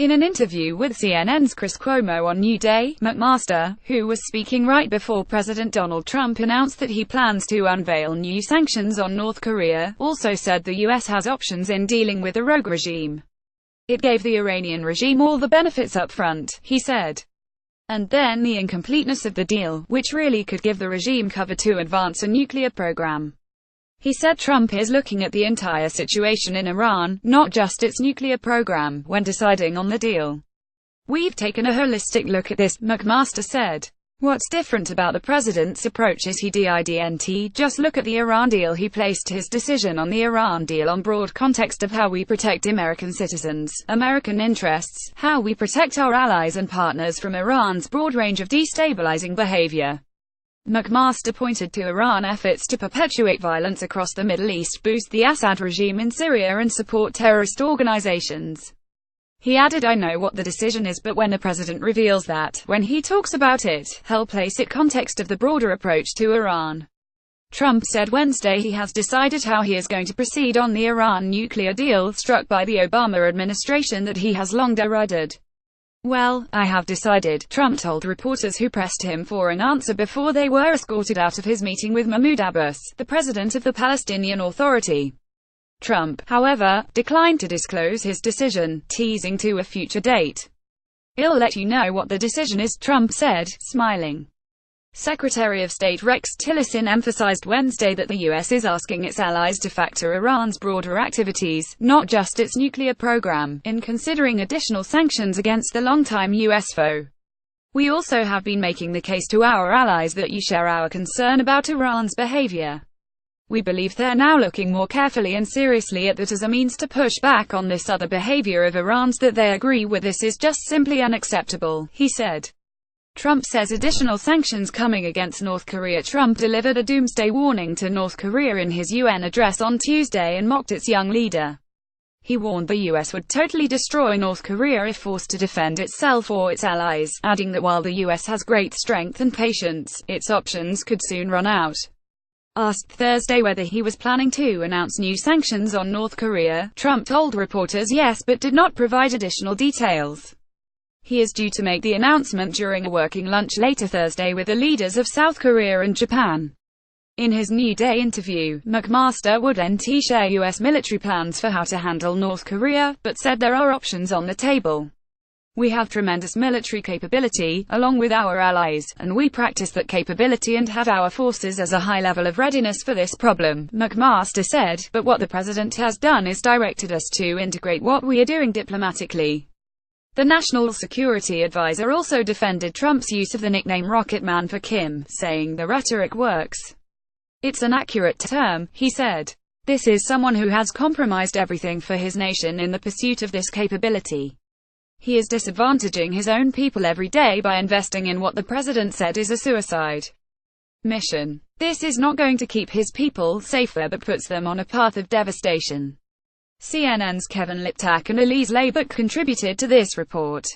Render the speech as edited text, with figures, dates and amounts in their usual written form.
In an interview with CNN's Chris Cuomo on New Day, Mcmaster, who was speaking right before President Donald Trump announced that he plans to unveil new sanctions on North Korea, also said the U.S. has options in dealing with the rogue regime. It gave the Iranian regime all the benefits up front, he said. And then the incompleteness of the deal, which really could give the regime cover to advance a nuclear program. He said Trump is looking at the entire situation in Iran, not just its nuclear program, when deciding on the deal. We've taken a holistic look at this, Mcmaster said. What's different about the president's approach is he didn't just look at the Iran deal. He placed his decision on the Iran deal on broad context of how we protect American citizens, American interests, how we protect our allies and partners from Iran's broad range of destabilizing behavior. Mcmaster pointed to Iran's efforts to perpetuate violence across the Middle East, boost the Assad regime in Syria and support terrorist organizations. He added, I know what the decision is, but when the president reveals that, when he talks about it, he'll place it in context of the broader approach to Iran. Trump said Wednesday he has decided how he is going to proceed on the Iran nuclear deal struck by the Obama administration that he has long derided. Well, I have decided, Trump told reporters who pressed him for an answer before they were escorted out of his meeting with Mahmoud Abbas, the president of the Palestinian Authority. Trump, however, declined to disclose his decision, teasing to a future date. "I'll let you know what the decision is," Trump said, smiling. Secretary of State Rex Tillerson emphasized Wednesday that the U.S. is asking its allies to factor Iran's broader activities, not just its nuclear program, in considering additional sanctions against the longtime U.S. foe. "We also have been making the case to our allies that you share our concern about Iran's behavior. We believe they're now looking more carefully and seriously at that as a means to push back on this other behavior of Iran's that they agree with. This is just simply unacceptable," he said. Trump says additional sanctions coming against North Korea. Trump delivered a doomsday warning to North Korea in his UN address on Tuesday and mocked its young leader. He warned the U.S. would totally destroy North Korea if forced to defend itself or its allies, adding that while the U.S. has great strength and patience, its options could soon run out. Asked Thursday whether he was planning to announce new sanctions on North Korea, Trump told reporters yes, but did not provide additional details. He is due to make the announcement during a working lunch later Thursday with the leaders of South Korea and Japan. In his New Day interview, Mcmaster wouldn't share U.S. military plans for how to handle North Korea, but said there are options on the table. "We have tremendous military capability, along with our allies, and we practice that capability and have our forces as a high level of readiness for this problem," Mcmaster said, but what the president has done is directed us to integrate what we are doing diplomatically. The National Security Advisor also defended Trump's use of the nickname Rocket Man for Kim, saying the rhetoric works. "It's an accurate term," he said. "This is someone who has compromised everything for his nation in the pursuit of this capability. He is disadvantaging his own people every day by investing in what the president said is a suicide mission. This is not going to keep his people safer but puts them on a path of devastation." CNN's Kevin Liptak and Elise Labuk contributed to this report.